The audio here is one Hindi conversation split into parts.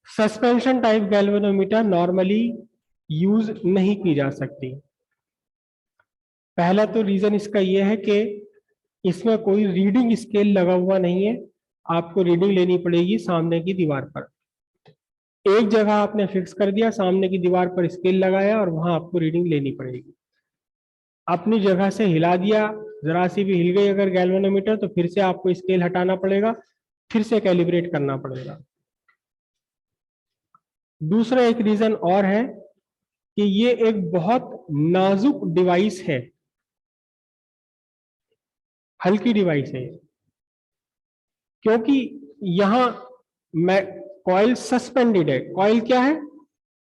Suspension type galvanometer normally use नहीं की जा सकती। पहला तो रीजन इसका यह है कि इसमें कोई रीडिंग स्केल लगा हुआ नहीं है। आपको रीडिंग लेनी पड़ेगी सामने की दीवार पर। एक जगह आपने फिक्स कर दिया, सामने की दीवार पर स्केल लगाया और वहां आपको रीडिंग लेनी पड़ेगी। अपनी जगह से हिला दिया, जरा सी भी हिल गई अगर गैल्वेनोमीटर, तो फिर से आपको स्केल हटाना पड़ेगा, फिर से कैलिब्रेट करना पड़ेगा। दूसरा एक रीजन और है कि ये एक बहुत नाजुक डिवाइस है, हल्की डिवाइस है, क्योंकि यहां मैं कॉइल सस्पेंडेड है। कॉइल क्या है?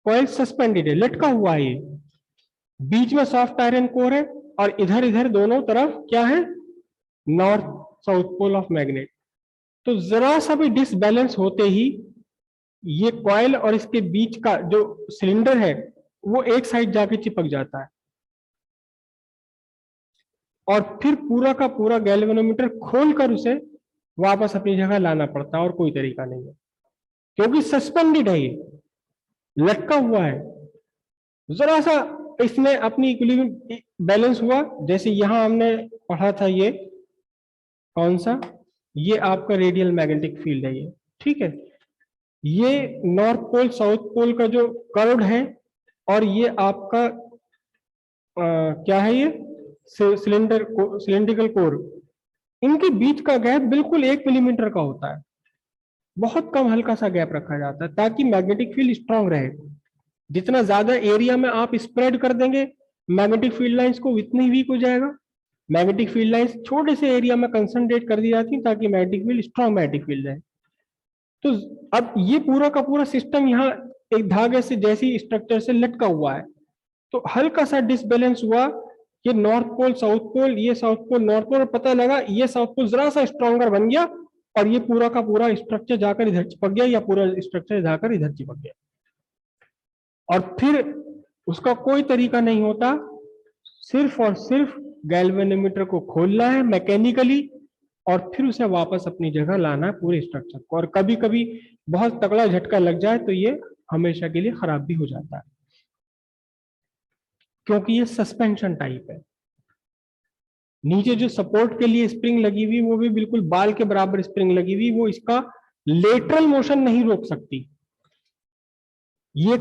कॉइल सस्पेंडेड है, लटका हुआ है ये। बीच में सॉफ्ट आयरन कोर है और इधर इधर दोनों तरफ क्या है? North south pole of magnet. तो जरा सा भी डिसबैलेंस होते ही ये कॉइल और इसके बीच का जो सिलेंडर है वो एक साइड जाके चिपक जाता है और फिर पूरा का पूरा गैल्वेनोमीटर खोलकर उसे वापस अपनी जगह लाना पड़ता है, और कोई तरीका नहीं है, क्योंकि सस्पेंडेड है, ये लटका हुआ है। जरा सा इसमें अपनी इक्विलिब्रियम बैलेंस हुआ, जैसे यहां हमने पढ़ा था, ये कौन सा? ये आपका रेडियल मैग्नेटिक फील्ड है ये, ठीक है। ये नॉर्थ पोल साउथ पोल का जो कर्व है, और ये आपका क्या है? ये सिलेंड्रिकल कोर। इनके बीच का गैप बिल्कुल 1 मिलीमीटर का होता है। बहुत कम हल्का सा गैप रखा जाता है ताकि मैग्नेटिक फील्ड स्ट्रांग रहे। जितना ज्यादा एरिया में आप स्प्रेड कर देंगे मैग्नेटिक फील्ड लाइंस को, उतनी वीक हो जाएगा। मैग्नेटिक फील्ड लाइंस छोटे से एरिया में कंसंट्रेट कर दी जाती है ताकि magnetic field strong magnetic field है। तो अब ये पूरा का पूरा सिस्टम यहाँ एक धागे से जैसी स्ट्रक्चर से लटका हुआ है, तो हल्का सा डिसबैलेंस हुआ, ये नॉर्थ पोल साउथ पोल, ये साउथ पोल नॉर्थ पोल, पता लगा ये साउथ पोल जरा सा स्ट्रॉन्गर बन गया और ये पूरा का पूरा स्ट्रक्चर जाकर इधर चिपक गया, या पूरा स्ट्रक्चर जाकर इधर चिपक गया। और फिर उसका कोई तरीका नहीं होता, सिर्फ और सिर्फ गैल्वेनोमीटर को खोलना है मैकेनिकली और फिर उसे वापस अपनी जगह लाना है पूरे स्ट्रक्चर को। और कभी कभी बहुत तगड़ा झटका लग जाए तो ये हमेशा के लिए खराब भी हो जाता है, क्योंकि ये सस्पेंशन टाइप है। नीचे जो सपोर्ट के लिए स्प्रिंग लगी हुई वो भी बिल्कुल बाल के बराबर स्प्रिंग लगी हुई, वो इसका लेटरल मोशन नहीं रोक सकती। ये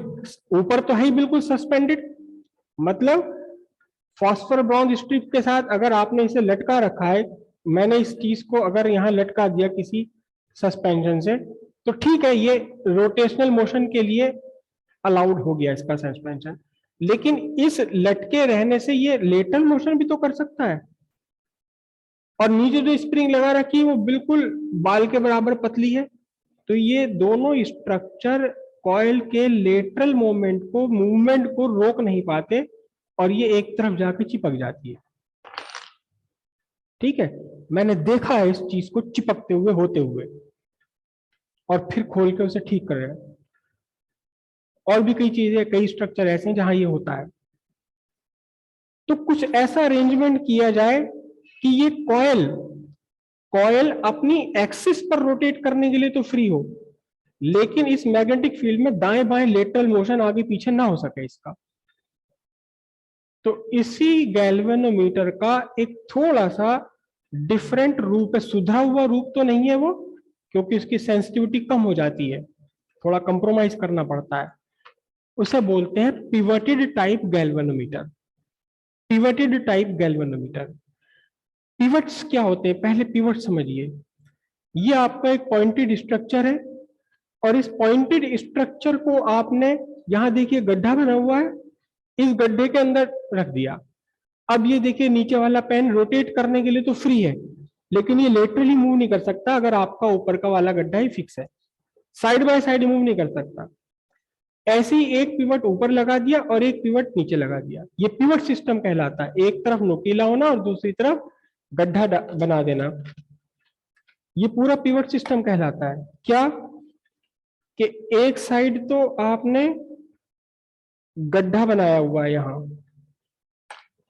ऊपर तो है ही बिल्कुल सस्पेंडेड, मतलब फॉस्फोर ब्रॉन्ज स्ट्रिप के साथ अगर आपने इसे लटका रखा है, मैंने इस चीज को अगर यहां लटका दिया किसी सस्पेंशन से, तो ठीक है, ये रोटेशनल मोशन के लिए अलाउड हो गया इसका सस्पेंशन। लेकिन इस लटके रहने से ये लेटरल मोशन भी तो कर सकता है। और नीचे जो स्प्रिंग लगा रखी है वो बिल्कुल बाल के बराबर पतली है, तो ये दोनों स्ट्रक्चर कॉइल के लेटरल मूवमेंट को रोक नहीं पाते और ये एक तरफ जाके चिपक जाती है। ठीक है, मैंने देखा है इस चीज को चिपकते हुए होते हुए, और फिर खोल के उसे ठीक कर रहे हैं। और भी कई चीजें, कई स्ट्रक्चर ऐसे हैं जहां ये होता है। तो कुछ ऐसा अरेंजमेंट किया जाए कि ये कॉइल कॉइल अपनी एक्सिस पर रोटेट करने के लिए तो फ्री हो, लेकिन इस मैग्नेटिक फील्ड में दाएं बाएं लेटरल मोशन आगे पीछे ना हो सके इसका। तो इसी गैल्वेनोमीटर का एक थोड़ा सा डिफरेंट रूप है, सुधरा हुआ रूप तो नहीं है वो, क्योंकि उसकी सेंसिटिविटी कम हो जाती है, थोड़ा कंप्रोमाइज करना पड़ता है। उसे बोलते हैं pivoted type galvanometer. Pivoted type galvanometer. Pivots क्या होते हैं, पहले पिवट समझिए। ये आपका एक पॉइंटेड स्ट्रक्चर है और इस पॉइंटेड स्ट्रक्चर को आपने, यहां देखिए गड्ढा बना हुआ है, इस गड्ढे के अंदर रख दिया। अब ये देखिए नीचे वाला पेन रोटेट करने के लिए तो फ्री है, लेकिन ये लेटरली मूव नहीं कर सकता अगर आपका ऊपर का वाला गड्ढा ही फिक्स है। साइड बाय साइड मूव नहीं कर सकता। ऐसे ही एक पिवट ऊपर लगा दिया और एक पिवट नीचे लगा दिया, ये पिवट सिस्टम कहलाता है। एक तरफ नुकीला होना और दूसरी तरफ गड्ढा बना देना, ये पूरा पिवट सिस्टम कहलाता है। क्या कि एक साइड तो आपने गड्ढा बनाया हुआ है यहां,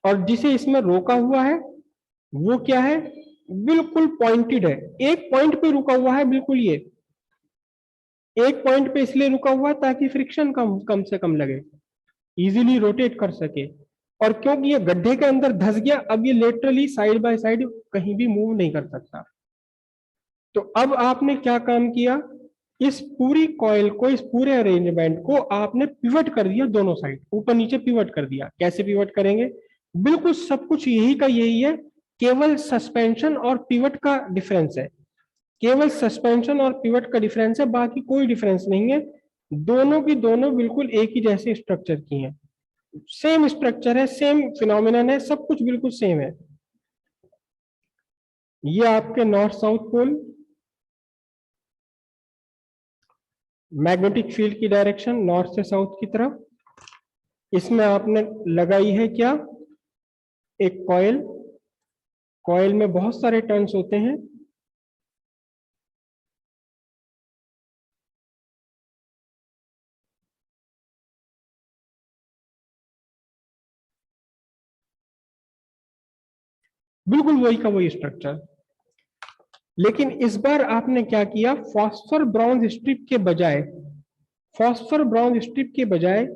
और जिसे इसमें रोका हुआ है वो क्या है, बिल्कुल पॉइंटेड है, एक पॉइंट पे रुका हुआ है बिल्कुल ये। एक पॉइंट पे इसलिए रुका हुआ है ताकि फ्रिक्शन कम कम से कम लगे, इजीली रोटेट कर सके। और क्योंकि ये गड्ढे के अंदर धस गया, अब ये लेटरली साइड बाय साइड कहीं भी मूव नहीं कर सकता। तो अब आपने क्या काम किया, इस पूरी कॉइल को, इस पूरे अरेंजमेंट को आपने पिवट कर दिया, दोनों साइड ऊपर नीचे पिवट कर दिया। कैसे पिवट करेंगे, बिल्कुल सब कुछ यही का यही है, केवल सस्पेंशन और पिवट का डिफरेंस है, केवल सस्पेंशन और पिवट का डिफरेंस है, बाकी कोई डिफरेंस नहीं है। दोनों की दोनों बिल्कुल एक ही जैसे स्ट्रक्चर की हैं, सेम स्ट्रक्चर है, सेम फिनोमिनन है, सब कुछ बिल्कुल सेम है। ये आपके north south pole, magnetic field की डायरेक्शन नॉर्थ से साउथ की तरफ, इसमें आपने लगाई है क्या, एक कॉइल। कॉइल में बहुत सारे टर्न्स होते हैं, बिल्कुल वही का वही स्ट्रक्चर। लेकिन इस बार आपने क्या किया, फॉस्फर ब्राउन स्ट्रिप के बजाय, फॉस्फर ब्राउन स्ट्रिप के बजाय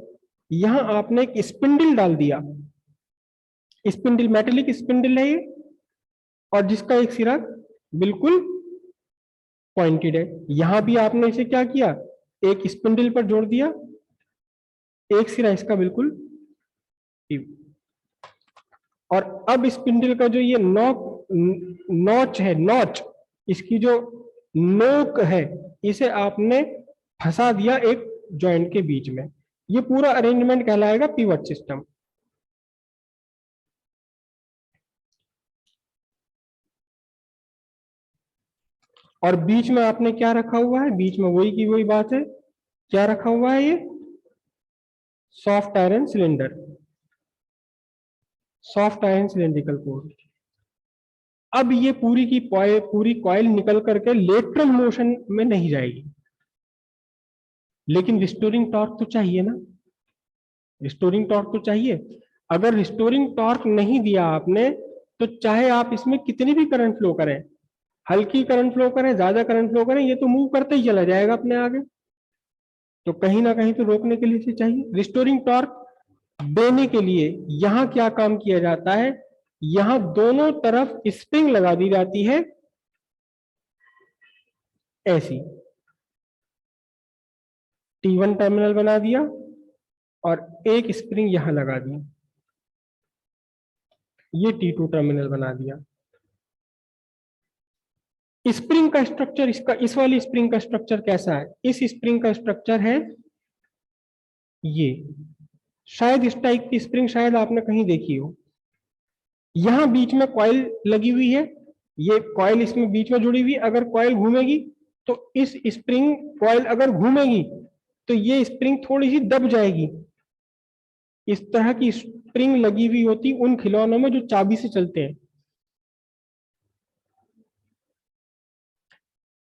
यहां आपने एक स्पिंडल डाल दिया। स्पिंडल मेटेलिक स्पिंडल है ये, और जिसका एक सिरा बिल्कुल पॉइंटेड है। यहां भी आपने इसे क्या किया, एक स्पिंडल पर जोड़ दिया, एक सिरा इसका बिल्कुल। और अब स्पिंडल का जो ये नॉच है, नॉच, इसकी जो नोक है, इसे आपने फंसा दिया एक जॉइंट के बीच में। ये पूरा अरेंजमेंट कहलाएगा पिवट सिस्टम। और बीच में आपने क्या रखा हुआ है, बीच में वही की वही बात है, क्या रखा हुआ है, ये soft iron cylinder, soft iron cylindrical core. अब ये पूरी कॉइल निकल करके लेटरल मोशन में नहीं जाएगी, लेकिन रिस्टोरिंग टॉर्क तो चाहिए ना, रिस्टोरिंग टॉर्क तो चाहिए। अगर रिस्टोरिंग टॉर्क नहीं दिया आपने, तो चाहे आप इसमें कितनी भी करंट फ्लो करें, हल्की करंट फ्लो करें, ज्यादा करंट फ्लो करें, ये तो मूव करते ही चला जाएगा अपने आगे। तो कहीं ना कहीं तो रोकने के लिए चाहिए रिस्टोरिंग टॉर्क। देने के लिए यहां क्या काम किया जाता है, यहां दोनों तरफ स्प्रिंग लगा दी जाती है, ऐसी T1 टर्मिनल बना दिया और एक स्प्रिंग यहां लगा दी, ये T2 टर्मिनल बना दिया। स्प्रिंग का स्ट्रक्चर, इसका इस वाली स्प्रिंग का स्ट्रक्चर कैसा है, इस स्प्रिंग का स्ट्रक्चर है ये, शायद इस टाइप की स्प्रिंग शायद आपने कहीं देखी हो। यहां बीच में कॉइल लगी हुई है, ये कॉइल इसमें बीच में जुड़ी हुई, अगर कॉइल घूमेगी तो इस स्प्रिंग, कॉइल अगर घूमेगी तो ये स्प्रिंग थोड़ी सी दब जाएगी। इस तरह की स्प्रिंग लगी हुई होती उन खिलौनों में जो चाबी से चलते हैं।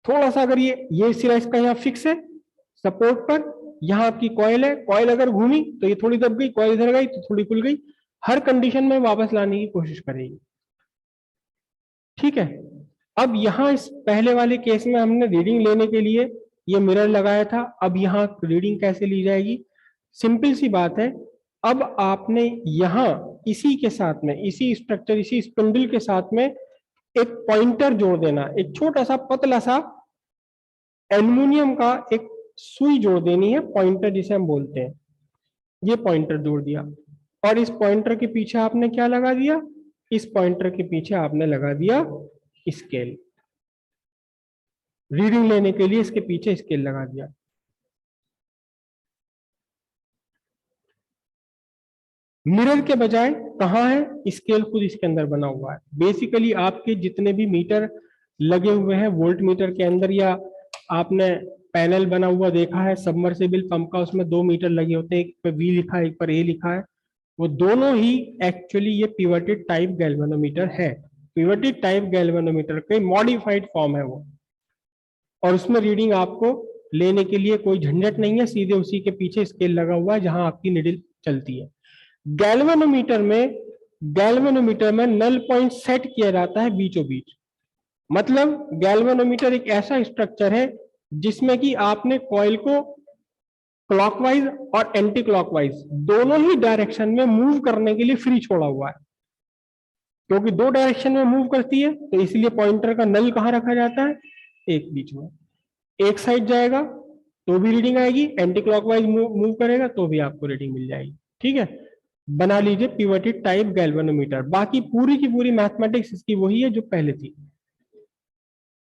थोड़ा सा अगर ये सिरा इसका यहाँ फिक्स है सपोर्ट पर, यहाँ आपकी कॉइल है, कॉइल अगर घूमी तो ये थोड़ी दब गई, कॉइल इधर गई तो थोड़ी खुल गई, हर कंडीशन में वापस लाने की कोशिश करेगी। ठीक है, अब यहां इस पहले वाले केस में हमने रीडिंग लेने के लिए ये मिरर लगाया था, अब यहाँ रीडिंग कैसे ली जाएगी, सिंपल सी बात है। अब आपने यहां इसी के साथ में, इसी स्ट्रक्चर, इसी स्पिंडल के साथ में एक पॉइंटर जोड़ देना, एक छोटा सा पतला सा एल्युमिनियम का एक सुई जोड़ देनी है, पॉइंटर जिसे हम बोलते हैं। ये पॉइंटर जोड़ दिया, और इस पॉइंटर के पीछे आपने क्या लगा दिया, इस पॉइंटर के पीछे आपने लगा दिया स्केल। रीडिंग लेने के लिए इसके पीछे स्केल लगा दिया। मिरर के बजाय कहां है, स्केल खुद इसके अंदर बना हुआ है। बेसिकली आपके जितने भी मीटर लगे हुए हैं वोल्ट मीटर के अंदर, या आपने पैनल बना हुआ देखा है सबमर्सिबल पंप का, उसमें 2 मीटर लगे होते हैं, एक पर V लिखा है, एक पर A लिखा है, वो दोनों ही एक्चुअली ये पिवटेड टाइप गैल्वेनोमीटर है। पिवटेड टाइप गैल्वेनोमीटर के मॉडिफाइड फॉर्म है वो, और उसमें रीडिंग आपको लेने के लिए कोई झंझट नहीं है, सीधे उसी के पीछे स्केल लगा हुआ है जहां आपकी निडल चलती है। गैल्वेनोमीटर में नल पॉइंट सेट किया जाता है बीचों बीच। मतलब गैल्वेनोमीटर एक ऐसा स्ट्रक्चर है जिसमें कि आपने कॉइल को क्लॉकवाइज और एंटी क्लॉकवाइज दोनों ही डायरेक्शन में मूव करने के लिए फ्री छोड़ा हुआ है, क्योंकि दो डायरेक्शन में मूव करती है तो इसलिए पॉइंटर का नल कहां रखा जाता है, एक बीच में। एक साइड जाएगा तो भी रीडिंग आएगी, एंटी क्लॉकवाइज मूव करेगा तो भी आपको रीडिंग मिल जाएगी। ठीक है, बना लीजिए पिवटेड टाइप गैल्वेनोमीटर। बाकी पूरी की पूरी मैथमेटिक्स इसकी वही है जो पहले थी।